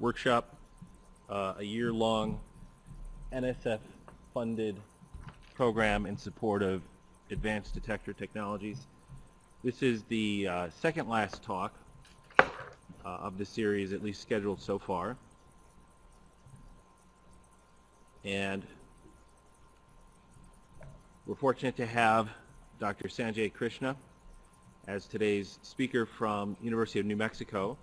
Workshop, a year-long NSF-funded program in support of advanced detector technologies. This is the second last talk of the series, at least scheduled so far. And we're fortunate to have Dr. Sanjay Krishna as today's speaker from University of New Mexico.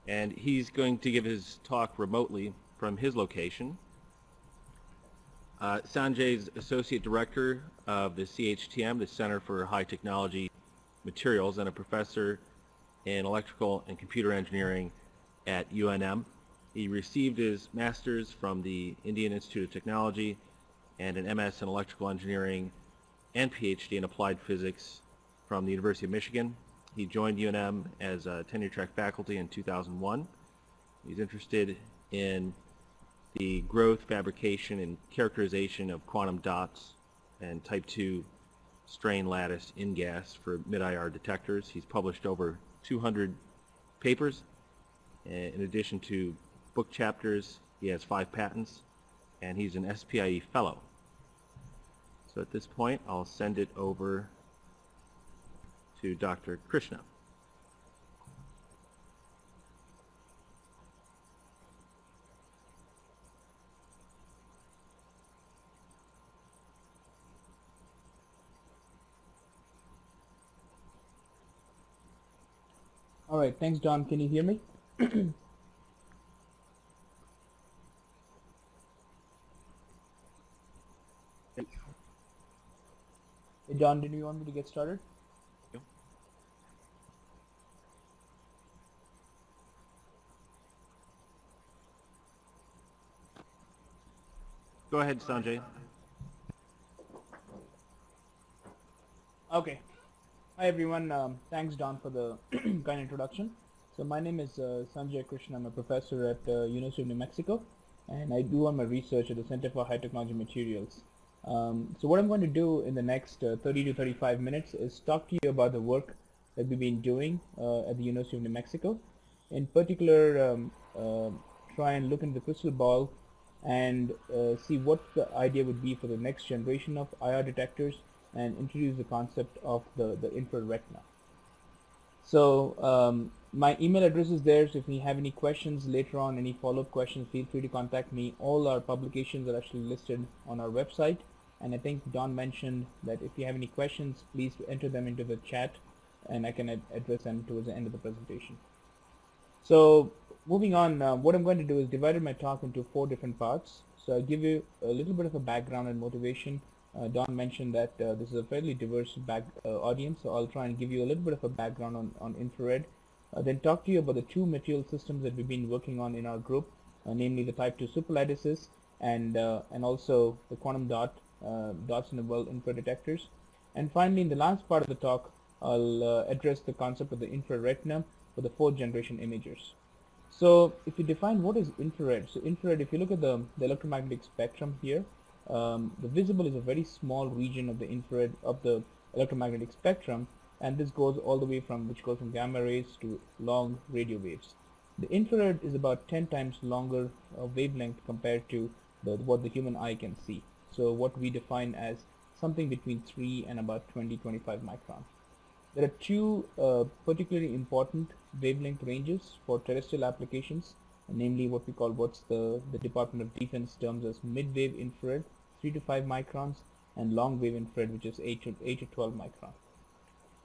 And he's going to give his talk remotely from his location. Sanjay is Associate Director of the CHTM, the Center for High Technology Materials, and a professor in Electrical and Computer Engineering at UNM. He received his master's from the Indian Institute of Technology and an MS in Electrical Engineering and PhD in Applied Physics from the University of Michigan. He joined UNM as a tenure-track faculty in 2001. He's interested in the growth, fabrication, and characterization of quantum dots and type 2 strain lattice InGas for mid-IR detectors. He's published over 200 papers. In addition to book chapters, he has 5 patents, and he's an SPIE fellow. So at this point, I'll send it over to Dr. Krishna. All right, thanks, Don. Can you hear me? Hey, Don, did you want me to get started? Go ahead, Sanjay. Okay. Hi, everyone. Thanks, Don, for the kind introduction. So my name is Sanjay Krishna. I'm a professor at University of New Mexico, and I do on my research at the Center for High Technology Materials. So what I'm going to do in the next 30 to 35 minutes is talk to you about the work that we've been doing at the University of New Mexico. In particular, try and look into the crystal ball and see what the idea would be for the next generation of IR detectors and introduce the concept of the infrared retina. So my email address is there, so if you have any questions later on, any follow-up questions, feel free to contact me. All our publications are actually listed on our website, and I think Don mentioned that if you have any questions, please enter them into the chat and I can address them towards the end of the presentation. So moving on, what I'm going to do is divide my talk into 4 different parts. So I'll give you a little bit of a background and motivation. Don mentioned that this is a fairly diverse audience, so I'll try and give you a little bit of a background on infrared. Then talk to you about the 2 material systems that we've been working on in our group, namely the type 2 superlattices and also the quantum dots in the world infrared detectors. And finally, in the last part of the talk, I'll address the concept of the infrared retina for the 4th generation imagers. So if you define what is infrared, so infrared, if you look at the electromagnetic spectrum here, the visible is a very small region of the infrared of the electromagnetic spectrum, and this goes all the way from gamma rays to long radio waves. The infrared is about 10 times longer wavelength compared to what the human eye can see. So what we define as something between 3 and about 20-25 micron. There are 2 particularly important wavelength ranges for terrestrial applications, namely what the Department of Defense terms as mid-wave infrared, 3 to 5 microns, and long-wave infrared, which is 8 to 12 micron.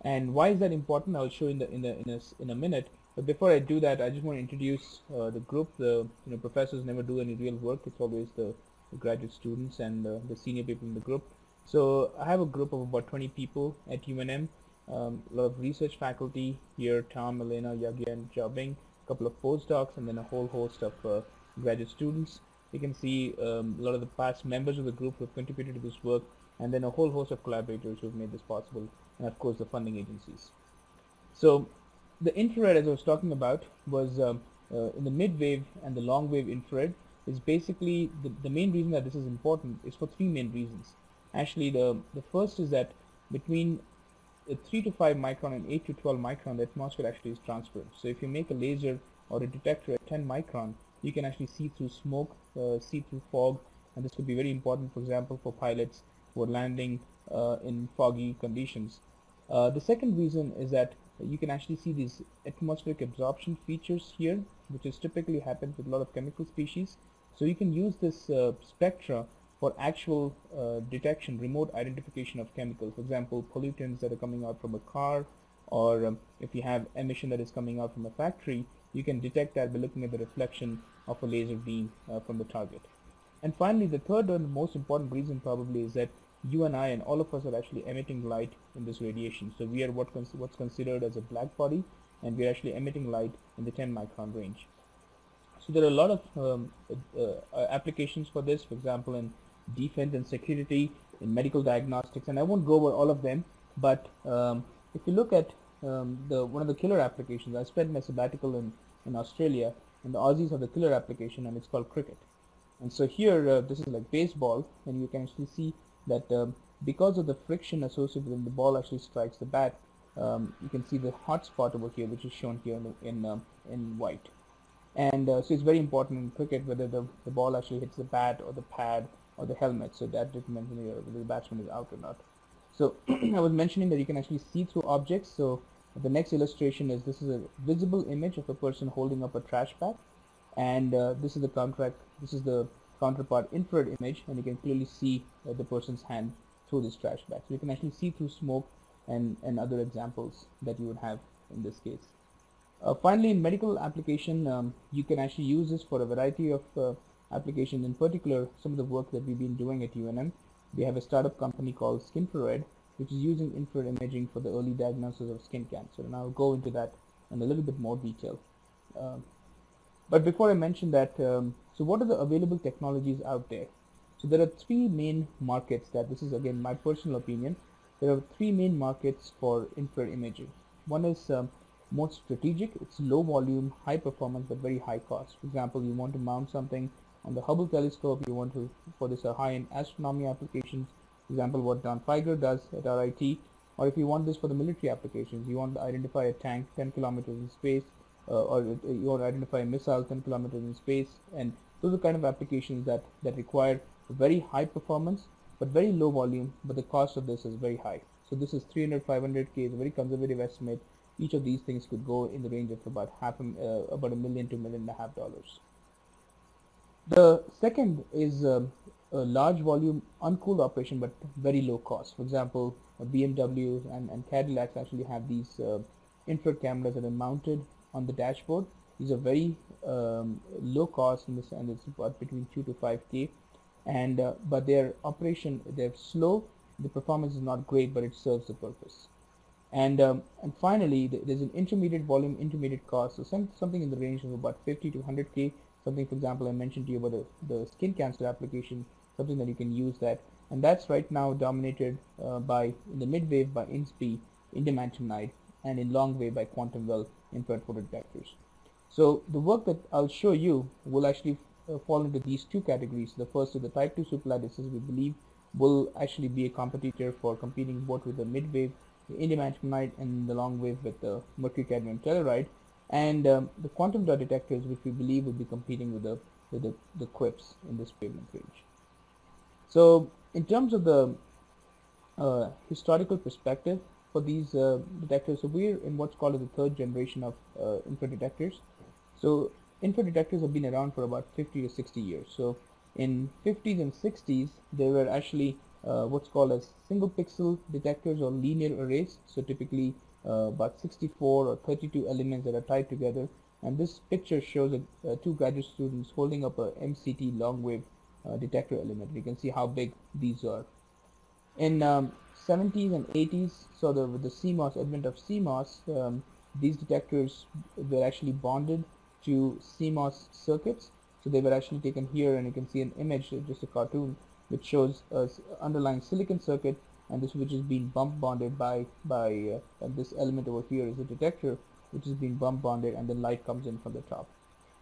And why is that important? I'll show in a minute. But before I do that, I just want to introduce the group. The professors never do any real work. It's always the graduate students and the senior people in the group. So I have a group of about 20 people at UNM. A lot of research faculty here: Tom, Elena, Yagya, and Jiabing. A couple of postdocs, and then a whole host of graduate students. You can see a lot of the past members of the group who have contributed to this work, and then a whole host of collaborators who have made this possible, and of course the funding agencies. So the infrared, as I was talking about, was in the mid-wave and the long-wave infrared is basically the main reason that this is important is for 3 main reasons. Actually, the first is that between 3 to 5 micron and 8 to 12 micron, the atmosphere actually is transparent. So if you make a laser or a detector at 10 micron, you can actually see through smoke, see through fog, and this could be very important, for example, for pilots who are landing in foggy conditions. The second reason is that you can actually see these atmospheric absorption features here, which is typically happens with a lot of chemical species. So you can use this spectra for actual detection, remote identification of chemicals. For example, pollutants that are coming out from a car, or if you have emission that is coming out from a factory, you can detect that by looking at the reflection of a laser beam from the target. And finally, the third and most important reason probably is that you and I and all of us are actually emitting light in this radiation. So we are what's considered as a black body, and we're actually emitting light in the 10 micron range. So there are a lot of applications for this, for example, in defense and security, in medical diagnostics, and I won't go over all of them, but if you look at one of the killer applications, I spent my sabbatical in Australia, and the Aussies have the killer application, and it's called cricket. And so here, this is like baseball, and you can actually see that because of the friction associated when the ball actually strikes the bat, you can see the hot spot over here, which is shown here in white. And so it's very important in cricket whether the ball actually hits the bat or the pad or the helmet, so that determines whether the batsman is out or not. So I was mentioning that you can actually see through objects. So the next illustration is, this is a visible image of a person holding up a trash bag, and this is the counterpart infrared image, and you can clearly see the person's hand through this trash bag. So you can actually see through smoke and other examples that you would have in this case. Finally, in medical application, you can actually use this for a variety of applications. In particular, some of the work that we've been doing at UNM, we have a startup company called Skinfrared, which is using infrared imaging for the early diagnosis of skin cancer, and I'll go into that in a little bit more detail. But before I mention that, so what are the available technologies out there? So there are three main markets that, this is again my personal opinion, there are three main markets for infrared imaging. One is more strategic, it's low volume, high performance, but very high cost. For example, you want to mount something on the Hubble telescope, you want to, for this high-end astronomy applications, for example what Don Feiger does at RIT, or if you want this for the military applications, you want to identify a tank 10 kilometers in space, or you want to identify a missile 10 kilometers in space, and those are kind of applications that require very high performance but very low volume, but the cost of this is very high. So this is 300-500K, is a very conservative estimate. Each of these things could go in the range of about $1 million to $1.5 million. The second is a large volume uncooled operation but very low cost. For example, BMW and Cadillacs actually have these infrared cameras that are mounted on the dashboard. These are very low cost in this, and it's about between 2 to 5K, and but their operation, they're slow, the performance is not great, but it serves the purpose. And finally, there's an intermediate volume, intermediate cost, so something in the range of about 50 to 100K. Something, for example, I mentioned to you about the skin cancer application, something that you can use that, and that's right now dominated in the mid wave by INSP, indium antimonide, and in long wave by quantum well infrared photodetectors. So the work that I'll show you will actually fall into these two categories. The first is the type 2 superlattices, we believe will actually be a competitor for competing both with the mid wave, the indium antimonide, and the long wave with the mercury cadmium telluride, and the quantum dot detectors, which we believe will be competing with the QUIPs in this wavelength range. So in terms of the historical perspective for these detectors, so we're in what's called the third generation of infrared detectors. So infrared detectors have been around for about 50 to 60 years. So in 50s and 60s, they were actually what's called as single pixel detectors or linear arrays. So typically about 64 or 32 elements that are tied together. And this picture shows two graduate students holding up a MCT long wave detector element. You can see how big these are. In 70s and 80s, so with the CMOS, advent of CMOS, these detectors were actually bonded to CMOS circuits. So they were actually taken here, and you can see an image, just a cartoon, which shows underlying silicon circuit, and this which is being bump bonded by this element over here is a detector, which is being bump bonded, and then light comes in from the top.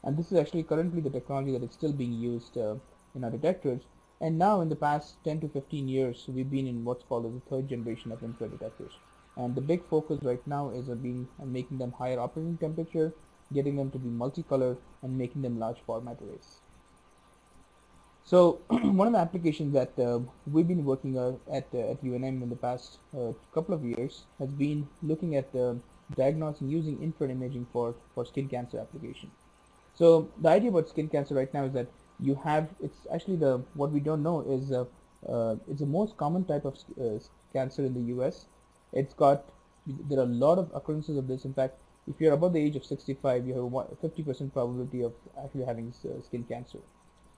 And this is actually currently the technology that is still being used in our detectors. And now in the past 10 to 15 years, we've been in what's called as the third generation of infrared detectors. And the big focus right now is on making them higher operating temperature, getting them to be multicolor, and making them large format arrays. So one of the applications that we've been working at UNM in the past couple of years has been looking at diagnosing using infrared imaging for skin cancer application. So the idea about skin cancer right now is that you have, it's actually what we don't know is it's the most common type of cancer in the US. It's got, there are a lot of occurrences of this. In fact, if you're above the age of 65, you have a 50% probability of actually having skin cancer.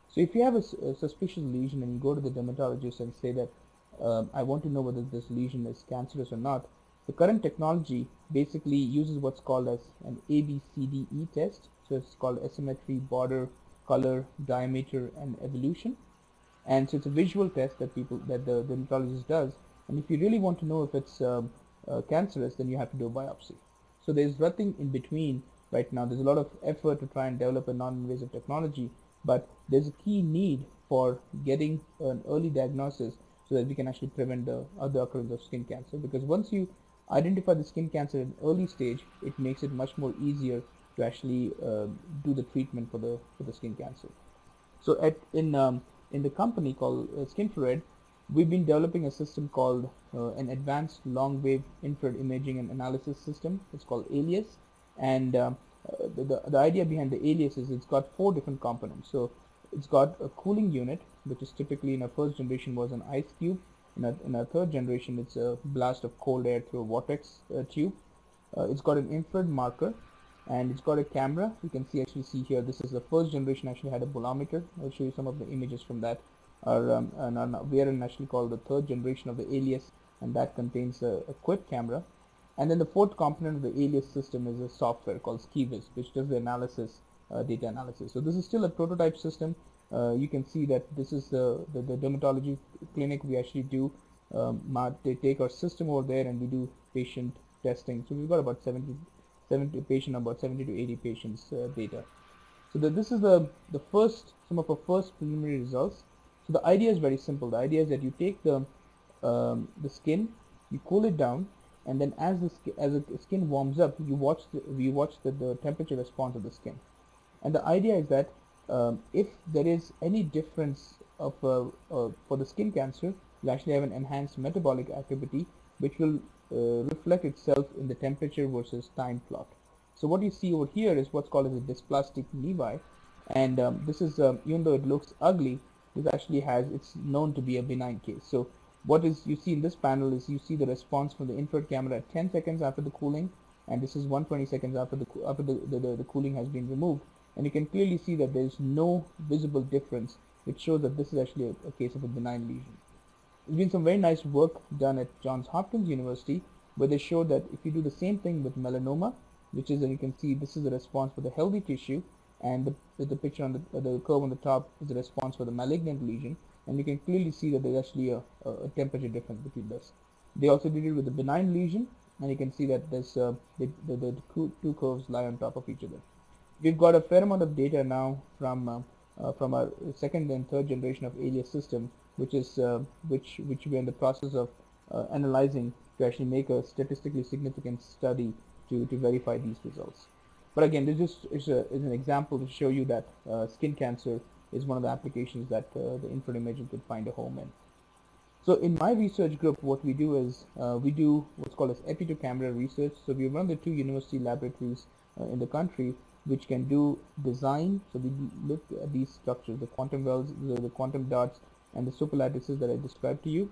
So if you have a suspicious lesion and you go to the dermatologist and say that I want to know whether this lesion is cancerous or not, the current technology basically uses what's called as an ABCDE test. So it's called asymmetry, border, color, diameter, and evolution. And so it's a visual test that the dermatologist does. And if you really want to know if it's cancerous, then you have to do a biopsy. So there's nothing in between right now. There's a lot of effort to try and develop a non-invasive technology, but there's a key need for getting an early diagnosis so that we can actually prevent the other occurrence of skin cancer. Because once you identify the skin cancer at an early stage, it makes it much more easier to actually do the treatment for the skin cancer. So in the company called Skinfrared, we've been developing a system called an advanced long wave infrared imaging and analysis system. It's called ALIAS, and the idea behind the ALIAS is it's got 4 different components. So it's got a cooling unit, which is typically in our first generation was an ice cube. In our third generation, it's a blast of cold air through a vortex tube. It's got an infrared marker, and it's got a camera. You can actually see here, this is the first generation actually had a bolometer. I'll show you some of the images from that. We are actually called the third generation of the ALIAS, and that contains a quick camera. And then the fourth component of the ALIAS system is a software called SkiVis, which does the analysis, data analysis. So this is still a prototype system. You can see that this is the dermatology clinic. We actually do they take our system over there and we do patient testing. So we've got about 70 to 80 patients data. So this is some of our first preliminary results. So the idea is very simple. The idea is that you take the skin, you cool it down, and then as the skin warms up, you watch the temperature response of the skin. And the idea is that if there is any difference of for the skin cancer, you actually have an enhanced metabolic activity, which will reflect itself in the temperature versus time plot. So what you see over here is what's called as a dysplastic nevi, and this is even though it looks ugly, this actually it's known to be a benign case. So what you see in this panel is you see the response from the infrared camera at 10 seconds after the cooling, and this is 120 seconds after the cooling has been removed, and you can clearly see that there is no visible difference, which shows that this is actually a case of a benign lesion. There's been some very nice work done at Johns Hopkins University, where they showed that if you do the same thing with melanoma, which is, you can see this is a response for the healthy tissue, and the picture on the curve on the top is the response for the malignant lesion, and you can clearly see that there's actually a temperature difference between this. They also did it with the benign lesion, and you can see that there's the two curves lie on top of each other. We've got a fair amount of data now from our second and third generation of ALIAS system, which we're in the process of analyzing to actually make a statistically significant study to verify these results. But again, this is an example to show you that skin cancer is one of the applications that the infrared imaging could find a home in. So in my research group, what we do is we do what's called as epi-to-camera research. So we run the 2 university laboratories in the country which can do design. So we look at these structures, the quantum wells, the quantum dots, and the superlattices that I described to you.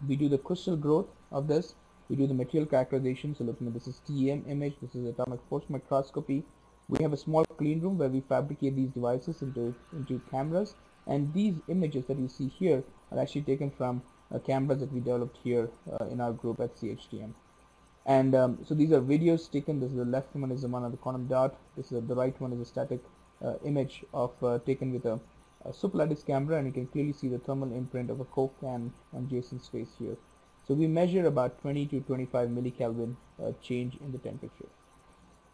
We do the crystal growth of this. We do the material characterization. So looking at this is TEM image, this is atomic force microscopy. We have a small clean room where we fabricate these devices into cameras, and these images that you see here are actually taken from cameras that we developed here in our group at CHTM. And so these are videos taken. This is the left one is the one of the quantum dot. This is the right one is a static image of taken with a superlattice camera, and you can clearly see the thermal imprint of a Coke can on Jason's face here. So we measure about 20 to 25 millikelvin change in the temperature.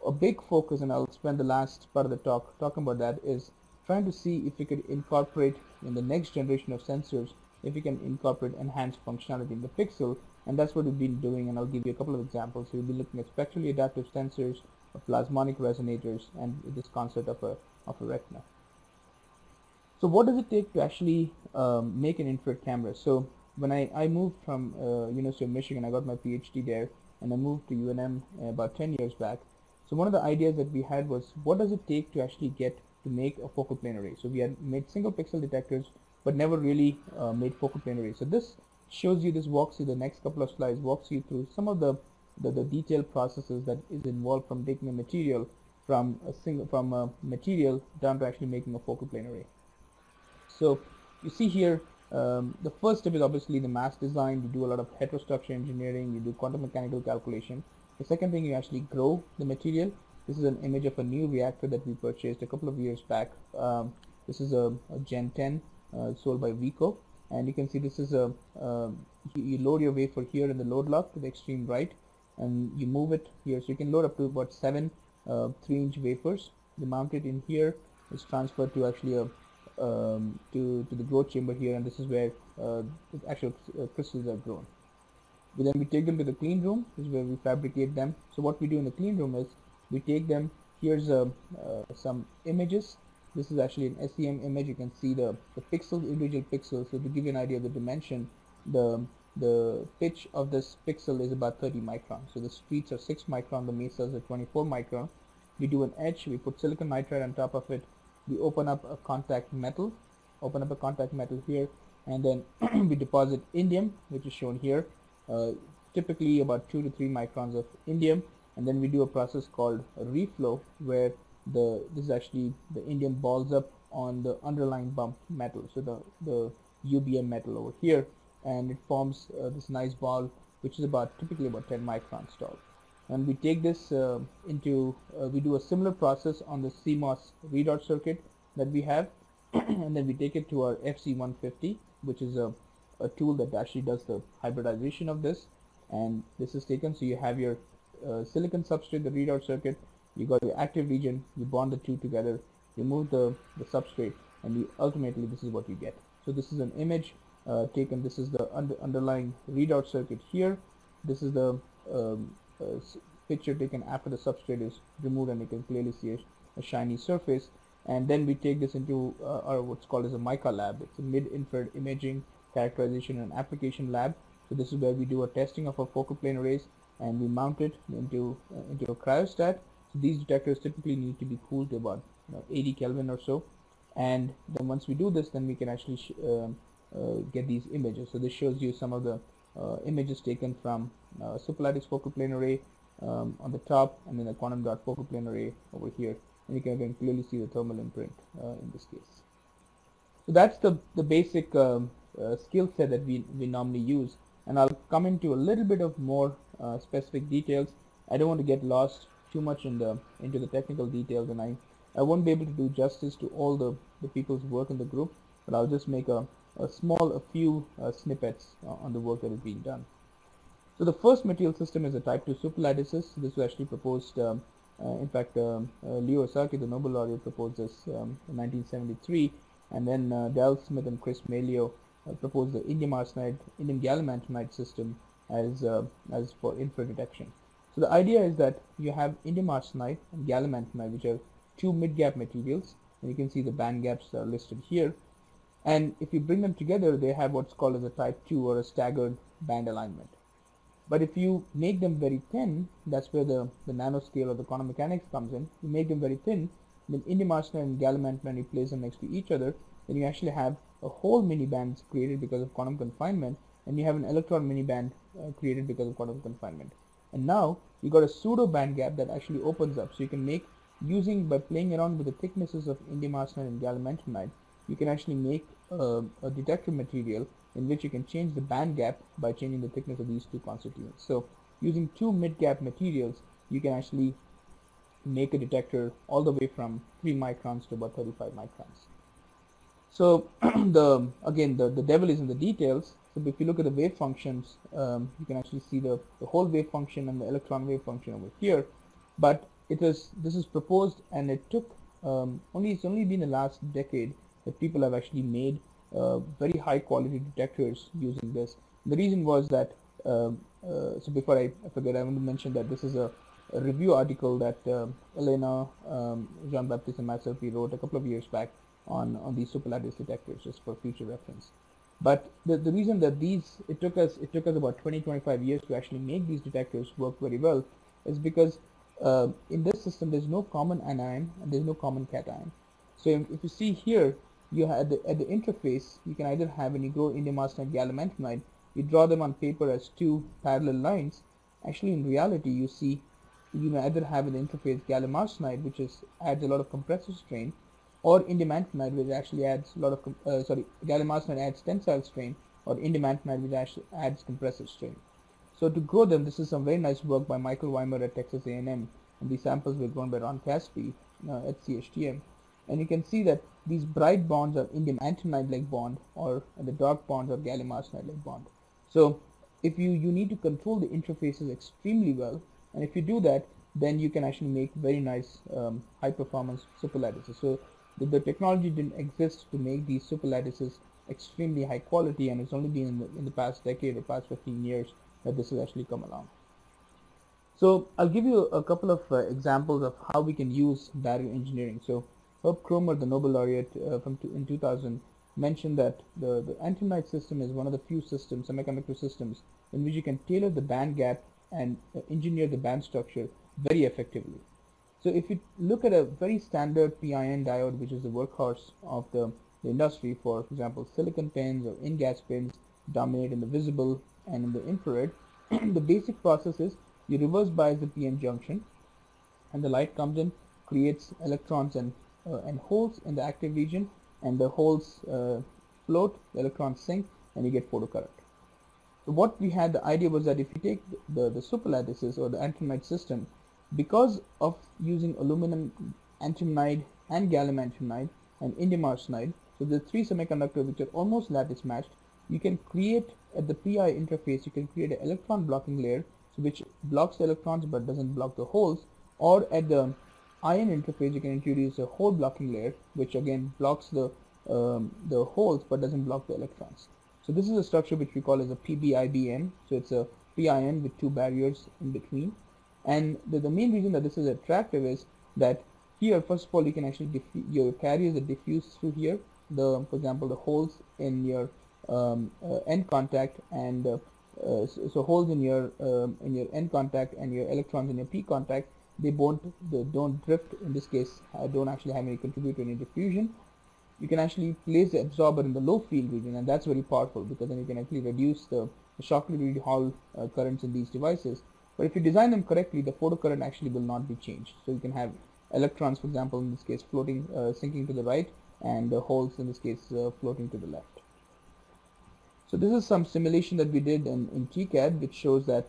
A big focus, and I'll spend the last part of the talk talking about that, is trying to see if we could incorporate in the next generation of sensors, if we can incorporate enhanced functionality in the pixel, and that's what we've been doing, and I'll give you a couple of examples. So we'll be looking at spectrally adaptive sensors, plasmonic resonators, and this concept of a retina. So what does it take to actually make an infrared camera? So when I moved from University of Michigan, I got my PhD there, and I moved to UNM about 10 years back. So one of the ideas that we had was, what does it take to actually get to make a focal plane array? So we had made single pixel detectors, but never really made focal plane arrays. So this shows you, this walks you, the next couple of slides walks you through some of the detailed processes that is involved from taking a material from a material down to actually making a focal plane array. So you see here, the first step is obviously the mass design. You do a lot of heterostructure engineering, you do quantum mechanical calculation. The second thing, you actually grow the material. This is an image of a new reactor that we purchased a couple of years back. This is a Gen 10 sold by Vico, and you can see this is you load your wafer here in the load lock to the extreme right, and you move it here, so you can load up to about 7 3-inch wafers. You mount it in here. It's transferred to actually a to the growth chamber here, and this is where the actual crystals are grown. We take them to the clean room. This is where we fabricate them. So what we do in the clean room is we take them. Here's some images. This is actually an SEM image. You can see the pixels, individual pixels. So to give you an idea of the dimension, the pitch of this pixel is about 30 microns. So the streets are 6 micron, the mesas are 24 micron. We do an etch. We put silicon nitride on top of it. We open up a contact metal here, and then we deposit indium, which is shown here, typically about 2 to 3 microns of indium, and then we do a process called a reflow, where this is actually the indium balls up on the underlying bumped metal, so the UBM metal over here, and it forms this nice ball, which is typically about 10 microns tall. And we take this we do a similar process on the CMOS readout circuit that we have, and then we take it to our FC150, which is a tool that actually does the hybridization of this, and this is taken. So you have your silicon substrate, the readout circuit, you got your active region, you bond the two together, remove the substrate, and ultimately this is what you get. So this is an image taken. This is the underlying readout circuit here. This is the picture taken after the substrate is removed, and you can clearly see a shiny surface. And then we take this into our what's called as a MICA lab. It's a mid-infrared imaging, characterization, and application lab. So this is where we do a testing of our focal plane arrays, and we mount it into a cryostat. So these detectors typically need to be cooled to about 80 Kelvin or so. And then once we do this, then we can actually get these images. So this shows you some of the images taken from superlattice focal plane array on the top, and then the quantum dot focal plane array over here, and you can again clearly see the thermal imprint in this case. So that's the basic skill set that we normally use, and I'll come into a little bit of more specific details. I don't want to get lost too much into the technical details, and I won't be able to do justice to all the people's work in the group, but I'll just make a few snippets on the work that is being done. So the first material system is a type 2 superlattices. This was actually proposed, in fact, Leo Osaki, the Nobel laureate, proposed this in 1973, and then Dell Smith and Chris Malio proposed the indium arsenide, indium gallium arsenide system as for infrared detection. So the idea is that you have indium arsenide and gallium arsenide, which are two mid-gap materials, and you can see the band gaps are listed here. And if you bring them together, they have what's called as a type 2 or a staggered band alignment. But if you make them very thin, that's where the nanoscale or the quantum mechanics comes in. You make them very thin, then indium arsenide and gallium arsenide, you place them next to each other, then you actually have a whole mini band created because of quantum confinement, and you have an electron mini band created because of quantum confinement. And now you got a pseudo band gap that actually opens up, so you can make, by playing around with the thicknesses of indium arsenide and gallium arsenide, you can actually make a detector material in which you can change the band gap by changing the thickness of these two constituents. So using two mid-gap materials, you can actually make a detector all the way from 3 microns to about 35 microns. So the devil is in the details. So if you look at the wave functions, you can actually see the whole wave function and the electron wave function over here. But this is proposed, and it took it's only been the last decade that people have actually made very high quality detectors using this. The reason was that so before I forget, I want to mention that this is a a review article that Elena, Jean-Baptiste and myself, we wrote a couple of years back on these superlattice detectors, just for future reference. But the reason that it took us about 20-25 years to actually make these detectors work very well is because in this system there's no common anion and there's no common cation. So if you see here, you have at the interface, you can either have, when you grow indium arsenide, gallium arsenide, you draw them on paper as two parallel lines. Actually, in reality, you see you may either have in the interface gallium arsenide, which adds a lot of compressive strain, or indium arsenide, which actually adds a lot of gallium arsenide adds tensile strain, or indium arsenide, which actually adds compressive strain. So to grow them, this is some very nice work by Michael Weimer at Texas A&M, and these samples were grown by Ron Caspi at CHTM. And you can see that these bright bonds are indium antimonide-like bond, or the dark bonds are gallium arsenide-like bond. So if you need to control the interfaces extremely well, and if you do that, then you can actually make very nice high-performance superlattices. So the technology didn't exist to make these superlattices extremely high quality, and it's only been in the past decade or past 15 years that this has actually come along. So I'll give you a couple of examples of how we can use barrier engineering. So Herb Kromer, the Nobel laureate in 2000, mentioned that the antimonide system is one of the few systems, semiconductor systems, in which you can tailor the band gap and engineer the band structure very effectively. So if you look at a very standard PIN diode, which is the workhorse of the industry, for example, silicon pins or InGas pins dominate in the visible and in the infrared, the basic process is you reverse bias the PN junction, and the light comes in, creates electrons and holes in the active region, and the holes float, the electrons sink, and you get photocurrent. So what we had, the idea was that if you take the superlattices or the antimonide system, because of using aluminum antimonide and gallium antimonide and indium arsenide, so the three semiconductors which are almost lattice matched, you can create at the PI interface, you can create an electron blocking layer, so which blocks the electrons but doesn't block the holes, or at the ion interface you can introduce a hole blocking layer, which again blocks the holes but doesn't block the electrons. So this is a structure which we call as a PBIBN. So it's a PIN with two barriers in between. And the main reason that this is attractive is that here, first of all, you can actually your carriers are diffused through here. For example, the holes in your end contact, and so holes in your end contact and your electrons in your p contact, they don't drift. In this case, don't actually have any contribute to any diffusion. You can actually place the absorber in the low field region, and that's very powerful because then you can actually reduce the Shockley Hall currents in these devices. But if you design them correctly, the photocurrent actually will not be changed. So you can have electrons, for example, in this case floating, sinking to the right, and the holes in this case floating to the left. So this is some simulation that we did in TCAD, which shows that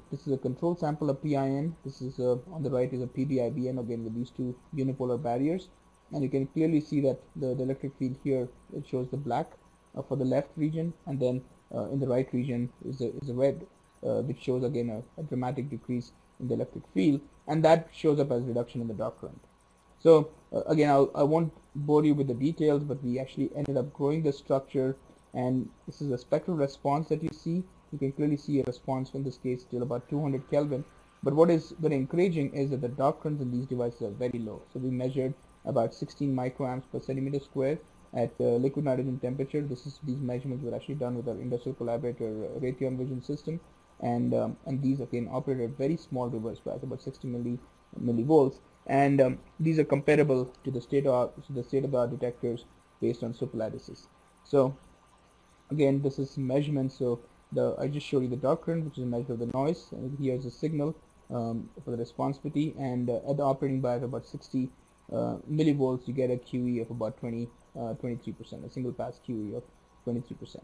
this is a control sample of PIN. This is on the right is a PBIBN, again with these two unipolar barriers, and you can clearly see that the electric field here, it shows the black for the left region, and then in the right region is a red, which shows again a dramatic decrease in the electric field, and that shows up as reduction in the dark current. So again, I won't bore you with the details, but we actually ended up growing the structure, and this is a spectral response that you see. You can clearly see a response in this case till about 200 Kelvin. But what is very encouraging is that the dark currents in these devices are very low. So we measured about 16 microamps per centimeter square at liquid nitrogen temperature. These measurements were actually done with our industrial collaborator Raytheon Vision system, and these again operate at very small reverse bias, about 60 millivolts, and these are comparable to the state-of-the-art detectors based on superlattices. So again, this is measurement. So I just showed you the dark current, which is a measure of the noise, and here's a signal for the responsivity, and at the operating bias of about 60 millivolts, you get a QE of about 23%, a single pass QE of 23%.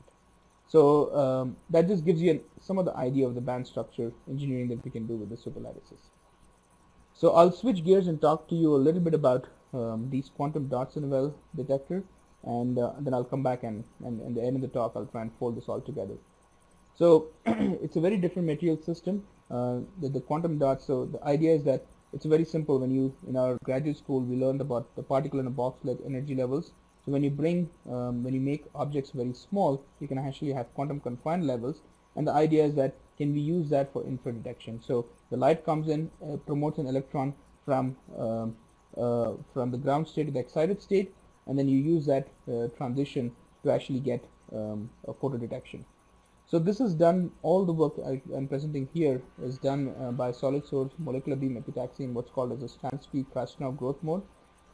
So that just gives you some of the idea of the band structure engineering that we can do with the superlattices. So I'll switch gears and talk to you a little bit about these quantum dots in a well detector, and then I'll come back and at the end of the talk I'll try and fold this all together. So it's a very different material system, the quantum dots. So the idea is that it's very simple. In our graduate school we learned about the particle in a box like energy levels. So when you make objects very small, you can actually have quantum confined levels, And the idea is that can we use that for infrared detection? So the light comes in, promotes an electron from the ground state to the excited state, and then you use that transition to actually get a photo detection. So this is done, all the work I'm presenting here is done by solid source molecular beam epitaxy in what's called as a Stansky-Krasnov growth mode.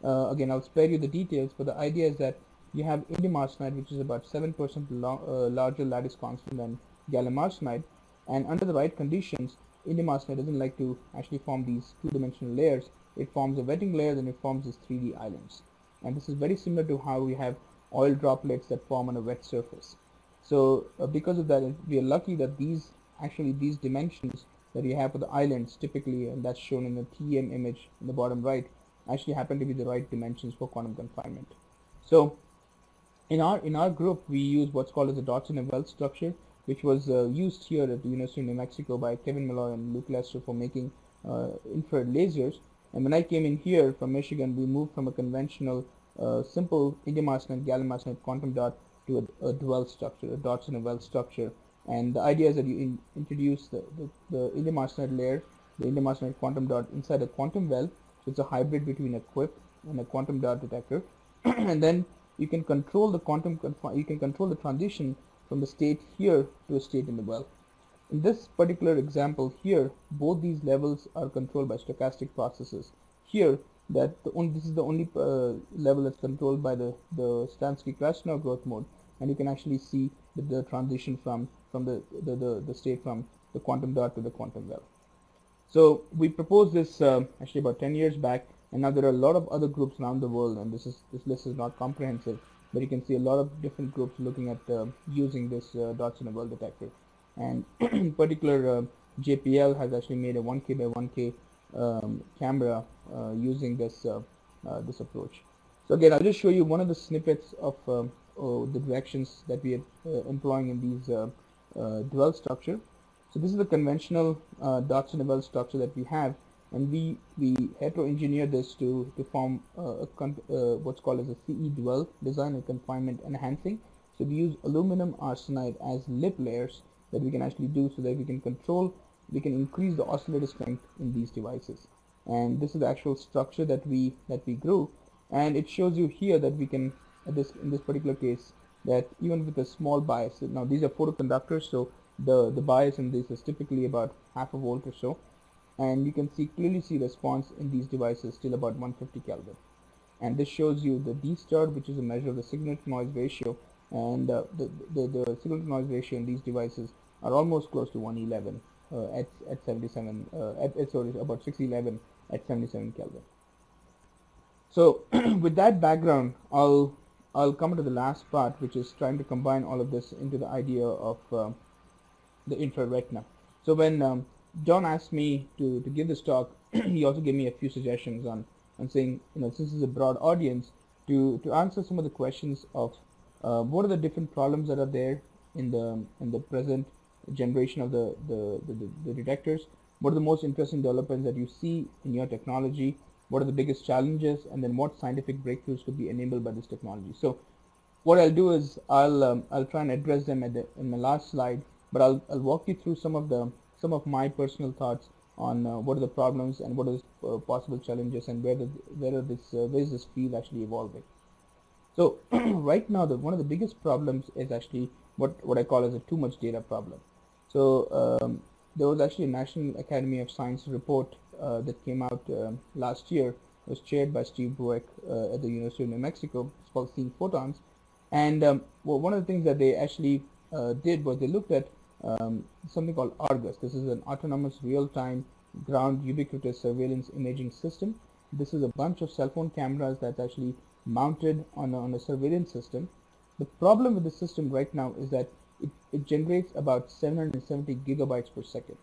Again, I'll spare you the details, but the idea is that you have indium arsenide, which is about 7% larger lattice constant than gallium arsenide, and under the right conditions, indium arsenide doesn't like to actually form these two-dimensional layers. It forms a wetting layer, then it forms these 3D islands. And this is very similar to how we have oil droplets that form on a wet surface. So because of that, we are lucky that these dimensions that we have for the islands typically, and that's shown in the TEM image in the bottom right, actually happen to be the right dimensions for quantum confinement. So in our group, we use what's called as a dots in a well structure, which was used here at the University of New Mexico by Kevin Malloy and Luke Lester for making infrared lasers. And when I came in here from Michigan, we moved from a conventional simple indium arsenide gallium arsenide quantum dot to a dual structure, a dots in a well structure. And the idea is that you introduce the indium arsenide layer, the indium arsenide quantum dot inside a quantum well. So it's a hybrid between a QUIP and a quantum dot detector. And then you can control the transition from the state here to a state in the well. In this particular example here, both these levels are controlled by stochastic processes. Here, this is the only level that's controlled by the Stansky-Krasnov growth mode, and you can actually see the transition from the state from the quantum dot to the quantum well. So we proposed this actually about 10 years back, and now there are a lot of other groups around the world, and this list is not comprehensive, but you can see a lot of different groups looking at using this dots in a well detector. And in particular, JPL has actually made a 1K by 1K camera using this approach. So again, I'll just show you one of the snippets of the directions that we are employing in these dual structure. So this is the conventional dots in a well structure that we have, and we hetero-engineer this to form what's called as a CE dual, design and confinement enhancing. So we use aluminum arsenide as lip layers that we can actually do so that we can increase the oscillator strength in these devices. And this is the actual structure that we grew, and it shows you here that we can in this particular case that even with a small bias, now these are photoconductors, so the bias in this is typically about half a volt or so, and you can clearly see response in these devices till about 150 Kelvin. And this shows you the D star, which is a measure of the signal to noise ratio, and the signal to noise ratio in these devices are almost close to 111 at 77 sorry, about 611 at 77 Kelvin. So with that background, I'll come to the last part, which is trying to combine all of this into the idea of the infrared retina. So when John asked me to give this talk, he also gave me a few suggestions on saying, since this is a broad audience, to answer some of the questions of what are the different problems that are there in the present generation of the detectors, what are the most interesting developments that you see in your technology, what are the biggest challenges, and then what scientific breakthroughs could be enabled by this technology. So what I'll do is I'll try and address them in my last slide, but I'll walk you through some of my personal thoughts on what are the problems and what are the possible challenges, and where is this field actually evolving. So right now, one of the biggest problems is actually what I call as a too much data problem. So there was actually a National Academy of Science report that came out last year. It was chaired by Steve Brueck at the University of New Mexico. It's called Seeing Photons. And well, one of the things that they actually did was they looked at something called Argus. This is an autonomous real-time ground ubiquitous surveillance imaging system. This is a bunch of cell phone cameras that's actually mounted on a surveillance system. The problem with the system right now is that it generates about 770 gigabytes per second.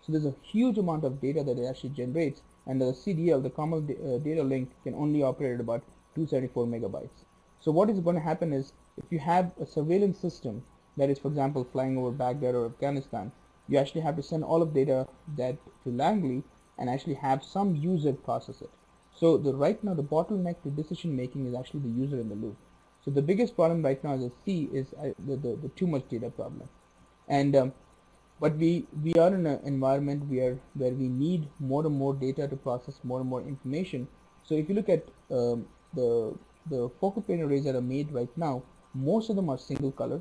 So there's a huge amount of data that it actually generates, and the CDL, the common data link, can only operate at about 274 megabytes. So what is going to happen is, if you have a surveillance system that is, for example, flying over Baghdad or Afghanistan, you actually have to send all of data to Langley and actually have some user process it. So right now the bottleneck to decision making is actually the user in the loop. So the biggest problem right now as I see is the too much data problem. And But we are in an environment where we need more and more data to process more and more information. So if you look at the focal plane arrays that are made right now, most of them are single color.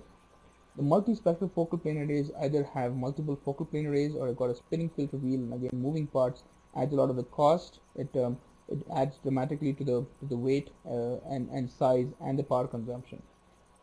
The multispectral focal plane arrays either have multiple focal plane arrays or have got a spinning filter wheel, and again moving parts adds a lot of the cost. It adds dramatically to the weight and size and the power consumption.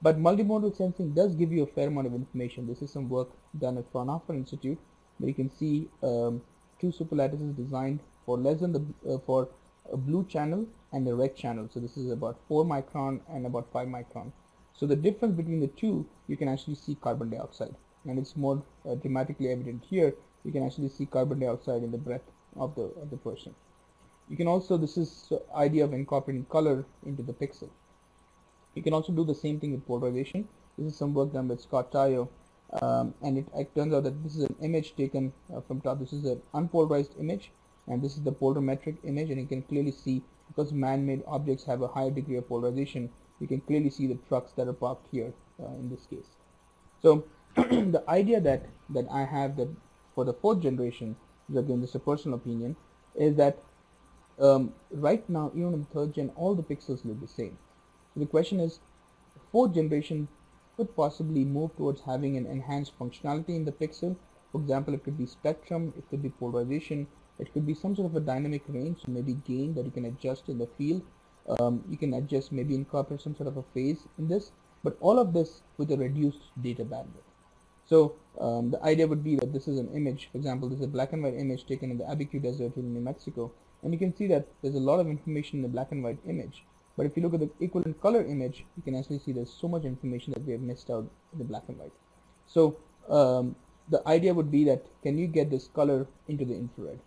But multimodal sensing does give you a fair amount of information. This is some work done at Fraunhofer Institute, where you can see two superlattices designed for less than for a blue channel and a red channel. So this is about 4 micron and about 5 micron. So the difference between the two, you can actually see carbon dioxide, and it's more dramatically evident here. You can actually see carbon dioxide in the breath of the person. You can also, this is the idea of incorporating color into the pixel. You can also do the same thing with polarization. This is some work done with Scott Tayo, and it turns out that this is an image taken from top. This is an unpolarized image, and this is the polarimetric image, and you can clearly see, because man-made objects have a higher degree of polarization, you can clearly see the trucks that are parked here in this case. So the idea that I have that for the fourth generation, again this is a personal opinion, is that right now, even in third gen, all the pixels look the same. So the question is, fourth generation could possibly move towards having an enhanced functionality in the pixel. For example, it could be spectrum, it could be polarization, it could be some sort of a dynamic range, so maybe gain that you can adjust in the field. You can adjust, maybe incorporate some sort of a phase in this, but all of this with a reduced data bandwidth. So the idea would be that this is an image. For example, this is a black and white image taken in the Abiquiu Desert in New Mexico, and you can see that there's a lot of information in the black and white image. But if you look at the equivalent color image, you can actually see there's so much information that we have missed out in the black and white. So the idea would be that, can you get this color into the infrared?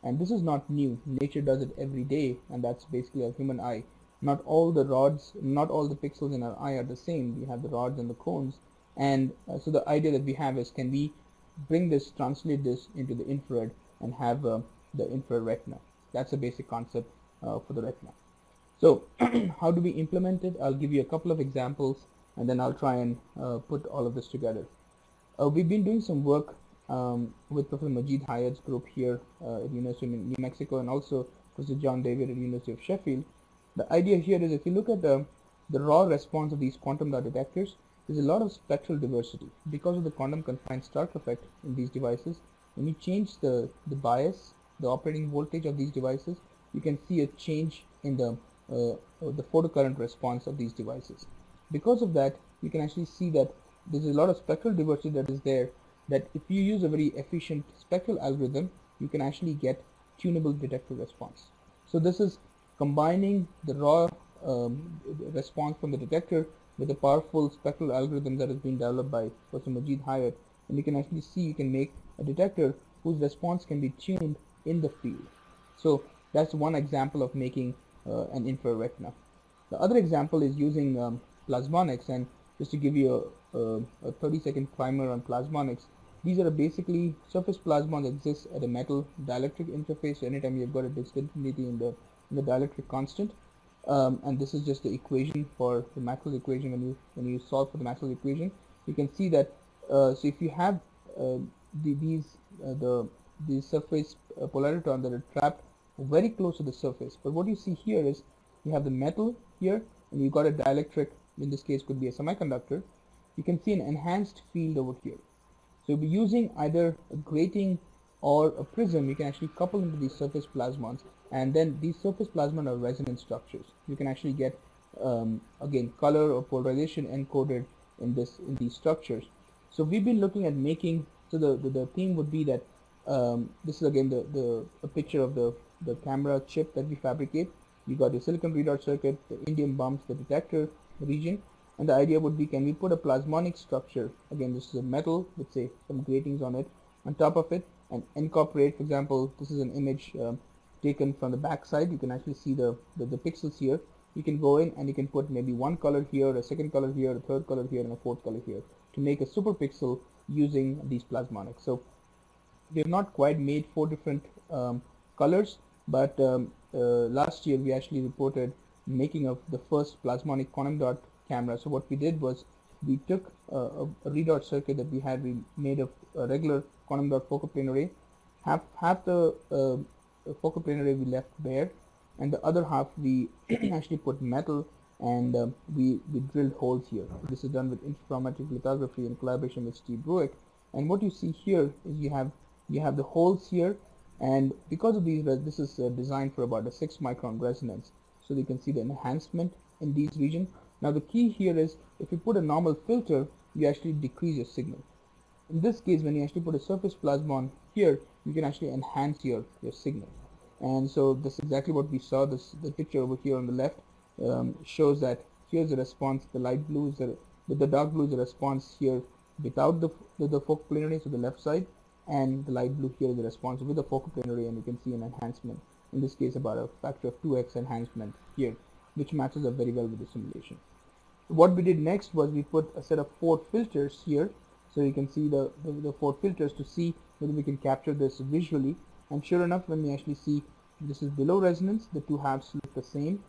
And this is not new. Nature does it every day, and that's basically our human eye. Not all the rods, not all the pixels in our eye are the same. We have the rods and the cones, and so the idea that we have is, can we bring this, translate this into the infrared and have the infrared retina? That's a basic concept for the retina. So how do we implement it? I'll give you a couple of examples, and then I'll try and put all of this together. We've been doing some work with Professor Majid Hayat's group here at University of New Mexico, and also Professor John David at University of Sheffield. The idea here is, if you look at the raw response of these quantum dot detectors, there's a lot of spectral diversity because of the quantum confined Stark effect in these devices. When you change the bias, the operating voltage of these devices, you can see a change in the photocurrent response of these devices. Because of that, you can actually see that there's a lot of spectral diversity that is there, that if you use a very efficient spectral algorithm, you can actually get tunable detector response. So this is combining the raw response from the detector with a powerful spectral algorithm that has been developed by Professor Majid Hayat, and you can actually see, you can make a detector whose response can be tuned in the field. So that's one example of making an infrared retina. The other example is using plasmonics, and just to give you a 30-second primer on plasmonics, these are basically surface plasmon that exists at a metal dielectric interface. So anytime you've got a discontinuity in the dielectric constant, and this is just the equation for the Maxwell equation. When you solve for the Maxwell equation, you can see that so if you have these surface polariton that are trapped very close to the surface, but what you see here is you have the metal here, and you got a dielectric, in this case could be a semiconductor. You can see an enhanced field over here. So by using either a grating or a prism, you can actually couple into these surface plasmons, and then these surface plasmon are resonant structures. You can actually get again color or polarization encoded in these structures. So we've been looking at making, so the theme would be that this is again a picture of the camera chip that we fabricate. You got your silicon readout circuit, the indium bumps, the detector region, and the idea would be, can we put a plasmonic structure, again this is a metal with say some gratings on it, on top of it, and incorporate, for example, this is an image taken from the back side. You can actually see the pixels here. You can go in and you can put maybe one color here, a second color here, a third color here, and a fourth color here to make a super pixel using these plasmonics. So we have not quite made 4 different colors, but last year we actually reported making of the first plasmonic quantum dot camera. So what we did was we took a redot circuit that we had. We made a regular quantum dot focal plane array. Half the focal plane array we left bare, and the other half we actually put metal, and we drilled holes here. This is done with interferometric lithography in collaboration with Steve Bruick. And what you see here is you have the holes here, and because of these, this is designed for about a 6 micron resonance, so you can see the enhancement in these regions. Now the key here is, if you put a normal filter, you actually decrease your signal. In this case, when you actually put a surface plasma on here, you can actually enhance your signal. And so this is exactly what we saw. The picture over here on the left shows that here's the response. The light blue is the dark blue is the response here without the focal plane array, so the left side, and the light blue here is the response with the focal plane array, and you can see an enhancement. In this case, about a factor of 2x enhancement here, which matches up very well with the simulation. What we did next was we put a set of 4 filters here, so you can see the 4 filters to see whether we can capture this visually. And sure enough, when we actually see this is below resonance, the two halves look the same,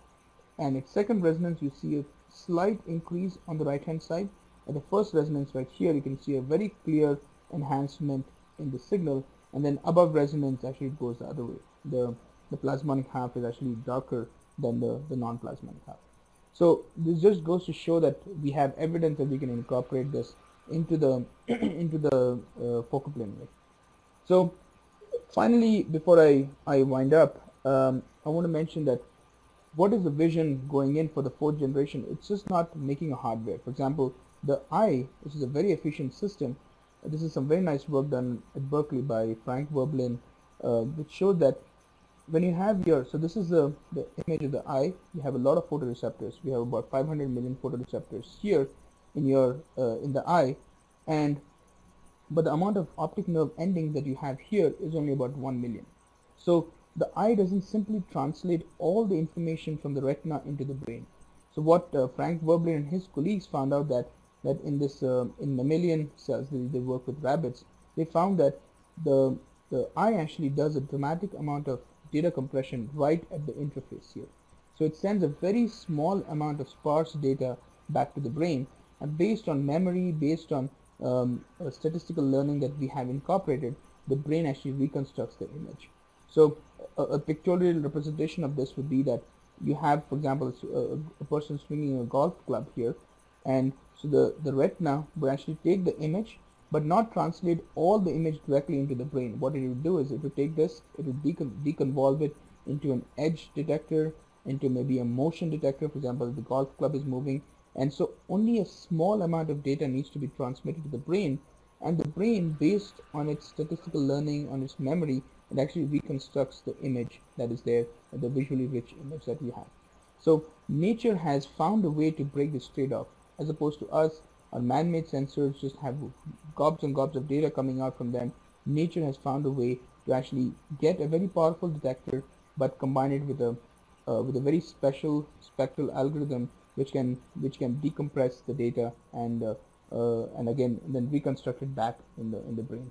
and at second resonance you see a slight increase on the right hand side. At the first resonance right here, you can see a very clear enhancement in the signal, and then above resonance actually it goes the other way. The plasmonic half is actually darker than the non-plasmonic half. So this just goes to show that we have evidence that we can incorporate this into the into the focal plane array. So finally, before I wind up, I want to mention that what is the vision going in for the 4th generation? It's just not making a hardware. For example, the eye, which is a very efficient system. This is some very nice work done at Berkeley by Frank Verblin, which showed that when you have so this is the image of the eye. You have a lot of photoreceptors. We have about 500 million photoreceptors here in in the eye, but the amount of optic nerve endings that you have here is only about 1 million. So the eye doesn't simply translate all the information from the retina into the brain. So what Frank Verblin and his colleagues found out that in this in mammalian cells, they work with rabbits, they found that the eye actually does a dramatic amount of data compression right at the interface here. So it sends a very small amount of sparse data back to the brain, and based on memory, based on statistical learning that we have incorporated, the brain actually reconstructs the image. So a pictorial representation of this would be that you have, for example, a person swinging a golf club here, and so the retina will actually take the image but not translate all the image directly into the brain. What it will do is it will take this, it will deconvolve it into an edge detector, into maybe a motion detector. For example, the golf club is moving, and so only a small amount of data needs to be transmitted to the brain, and the brain, based on its statistical learning, on its memory, it actually reconstructs the image that is there, the visually rich image that we have. So nature has found a way to break this trade-off, as opposed to us. Our man-made sensors just have gobs and gobs of data coming out from them. Nature has found a way to actually get a very powerful detector, but combine it with a very special spectral algorithm which can decompress the data and again then reconstruct it back in the brain.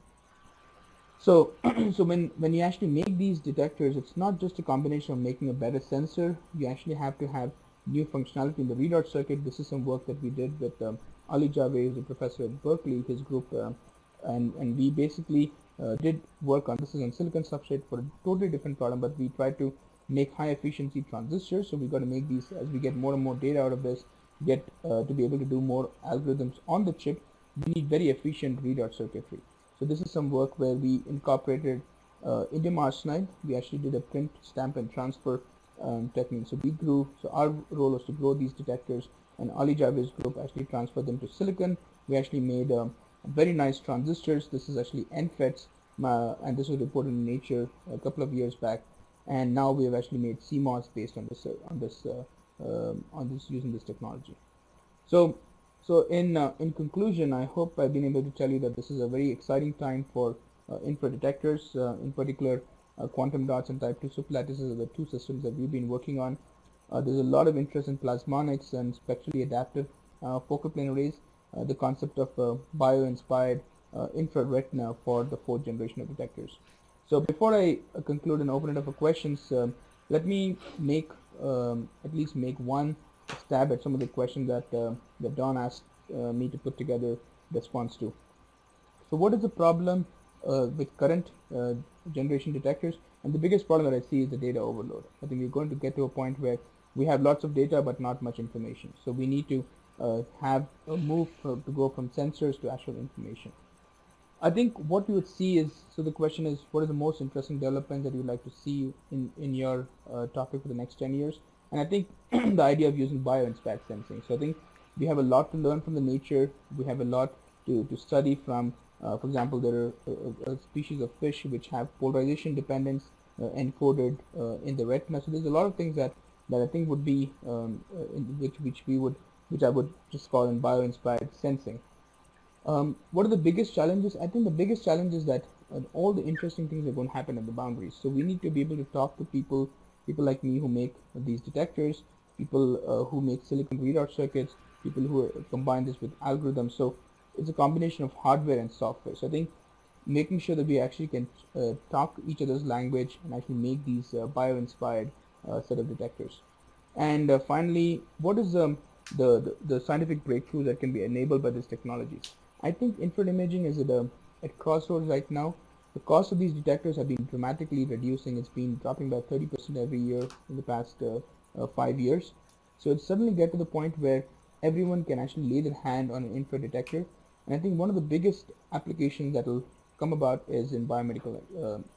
So so when you actually make these detectors, it's not just a combination of making a better sensor. You actually have to have new functionality in the redot circuit. This is some work that we did with Ali Javed, who's a professor at Berkeley, his group, and we basically did work on this is on silicon substrate for a totally different problem, but we tried to make high efficiency transistors. So we got to make these, as we get more and more data out of this, get to be able to do more algorithms on the chip, we need very efficient redot circuitry. So this is some work where we incorporated indium arsenide. We actually did a print, stamp, and transfer technique. So our role was to grow these detectors, and Ali Javed's group actually transferred them to silicon. We actually made very nice transistors. This is actually NFETs, and this was reported in Nature a couple of years back. And now we have actually made CMOS based on this using this technology. So in conclusion, I hope I've been able to tell you that this is a very exciting time for infra detectors, in particular quantum dots and type 2 superlattices are the two systems that we've been working on. There's a lot of interest in plasmonics and spectrally adaptive focal plane arrays, the concept of bio-inspired infrared retina for the 4th generation of detectors. So before I conclude and open it up for questions, let me make at least make one stab at some of the questions that Don asked. me to put together response to. So what is the problem with current generation detectors? And the biggest problem that I see is the data overload. I think we're going to get to a point where we have lots of data but not much information. So we need to have a move to go from sensors to actual information. I think what you would see is, so the question is, what is the most interesting development that you'd like to see in your topic for the next 10 years? And I think the idea of using bioinspect sensing. So I think we have a lot to learn from the nature. We have a lot to study from, for example, there are a species of fish which have polarization dependence encoded in the retina. So there's a lot of things that I think would be, which I would just call in bioinspired sensing. What are the biggest challenges? I think the biggest challenge is that all the interesting things are going to happen at the boundaries. So we need to be able to talk to people like me who make these detectors, people who make silicon readout circuits, people who combine this with algorithms. So it's a combination of hardware and software. So I think making sure that we actually can talk each other's language and actually make these bio-inspired set of detectors. And finally, what is the scientific breakthrough that can be enabled by these technologies? I think infrared imaging is at crossroads right now. The cost of these detectors have been dramatically reducing. It's been dropping by 30% every year in the past 5 years. So it's suddenly get to the point where everyone can actually lay their hand on an infrared detector. And I think one of the biggest applications that will come about is in biomedical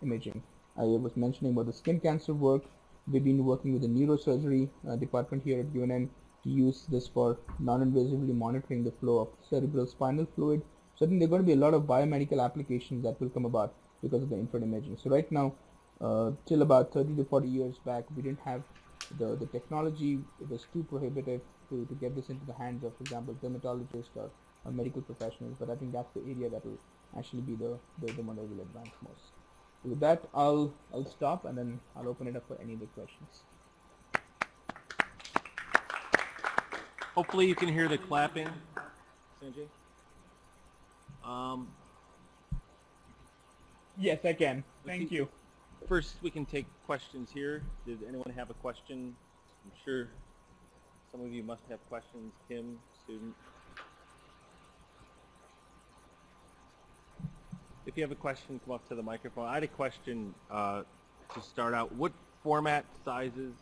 imaging. I was mentioning about the skin cancer work. We've been working with the neurosurgery department here at UNM to use this for non-invasively monitoring the flow of cerebral spinal fluid. So I think there are going to be a lot of biomedical applications that will come about because of the infrared imaging. So right now, till about 30 to 40 years back, we didn't have the technology. It was too prohibitive to get this into the hands of, for example, dermatologists or medical professionals. But I think that's the area that will actually be the one that will advance most. So with that, I'll stop and then I'll open it up for any other questions. Hopefully you can hear the clapping, Sanjay. Yes, I can. Thank you. First, we can take questions here. Did anyone have a question? I'm sure some of you must have questions. Kim, student. If you have a question, come up to the microphone. I had a question to start out. What format sizes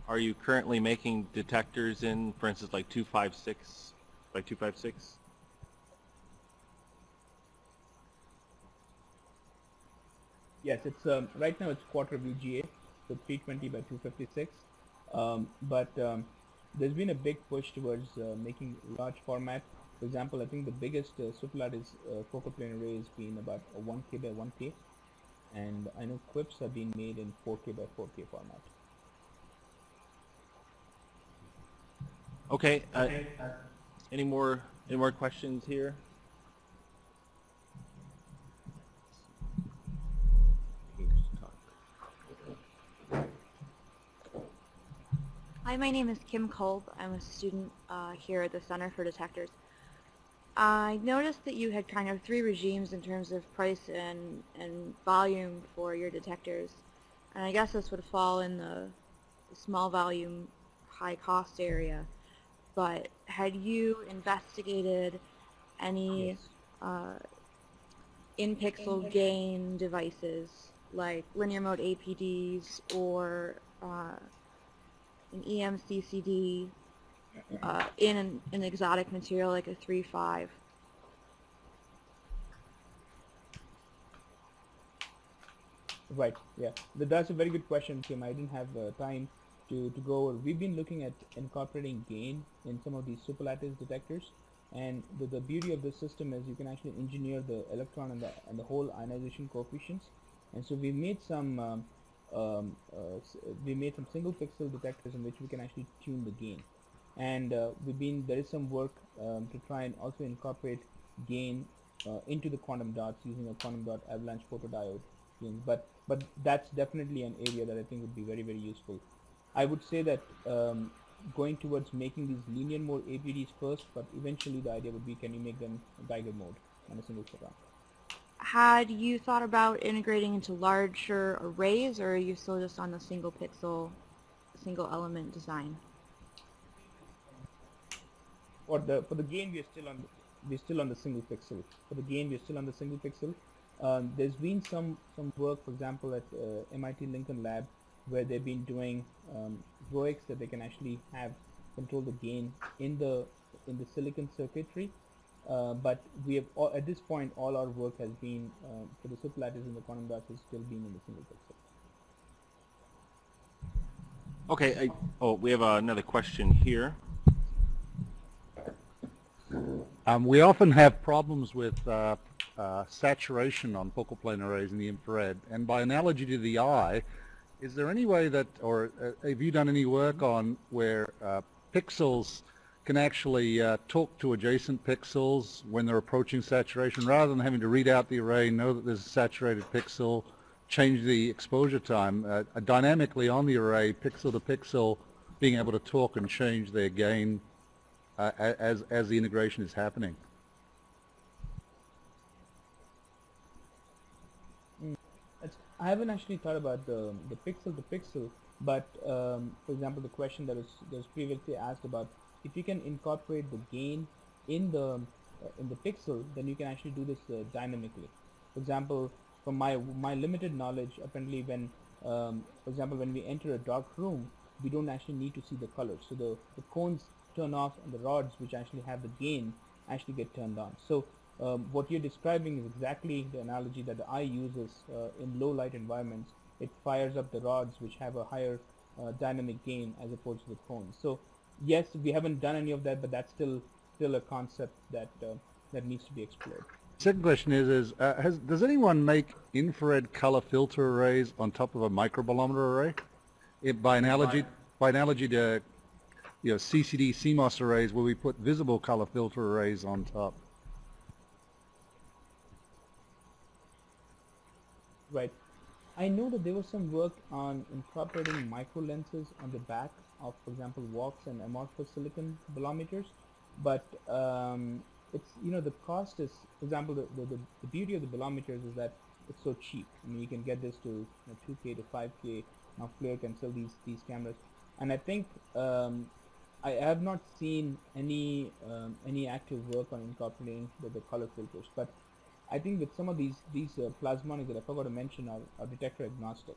are you currently making detectors in? For instance, like 256 by 256? Yes, it's right now it's quarter VGA, so 320 by 256. But there's been a big push towards making large format. For example, I think the biggest superlattice focal plane array has been about a 1K by 1K, and I know quips have been made in 4K by 4K format. Okay. Any more questions here? Hi, my name is Kim Kolb. I'm a student here at the Center for Detectors. I noticed that you had kind of three regimes in terms of price and volume for your detectors. And I guess this would fall in the small volume, high cost area. But had you investigated any in-pixel gain devices like linear mode APDs or an EMCCD in an exotic material like a 3.5? Right. Yeah. That's a very good question, Kim. I didn't have time to go over. We've been looking at incorporating gain in some of these superlattice detectors, and the beauty of this system is you can actually engineer the electron and the whole ionization coefficients. And so we made some single pixel detectors in which we can actually tune the gain. And there is some work to try and also incorporate gain into the quantum dots using a quantum dot avalanche photodiode. But that's definitely an area that I think would be very, very useful. I would say that going towards making these linear mode APDs first, but eventually the idea would be, can you make them Geiger mode on a single photon? Had you thought about integrating into larger arrays, or are you still just on the single pixel, single element design? for the gain, we're still on the single pixel. For the gain, we're still on the single pixel. There's been some work, for example, at MIT Lincoln Lab, where they've been doing ROICs that they can actually have control the gain in the silicon circuitry. But we have at this point all our work has been for the superlattice and the quantum dots has still been in the single pixel. Okay. We have another question here. We often have problems with saturation on focal plane arrays in the infrared, and by analogy to the eye, is there any way that, or have you done any work on where pixels can actually talk to adjacent pixels when they're approaching saturation, rather than having to read out the array, know that there's a saturated pixel, change the exposure time, dynamically on the array, pixel to pixel, being able to talk and change their gain as the integration is happening? I haven't actually thought about the pixel to pixel, but for example, the question that was previously asked about if you can incorporate the gain in the pixel, then you can actually do this dynamically. For example, from my limited knowledge, apparently when for example, when we enter a dark room, we don't actually need to see the colors. So the cones turn off and the rods which actually have the gain actually get turned on. So what you're describing is exactly the analogy that the eye uses in low light environments. It fires up the rods which have a higher dynamic gain as opposed to the cones. So yes, we haven't done any of that, but that's still a concept that that needs to be explored. Second question is does anyone make infrared color filter arrays on top of a microbolometer array? By analogy to CCD CMOS arrays, where we put visible color filter arrays on top. Right. I know that there was some work on incorporating micro lenses on the back of, for example, WOX and amorphous silicon bolometers, but it's the cost is, for example, the beauty of the bolometers is that it's so cheap. I mean, you can get this to 2K to 5K. Now FLIR can sell these cameras, and I think I have not seen any active work on incorporating the color filters, but I think with some of these plasmonics that I forgot to mention are detector agnostic,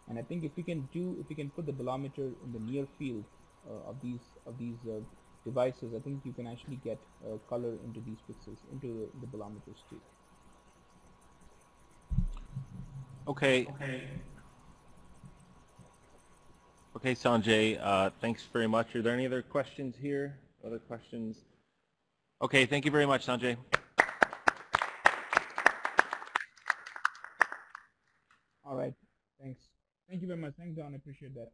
and I think if we can put the bolometer in the near field of these devices, I think you can actually get color into these pixels, into the bolometers too. Okay. Okay, Sanjay, thanks very much. Are there any other questions here? Other questions? Okay, thank you very much, Sanjay. All right, thanks. Thank you very much. Thanks, Don. I appreciate that.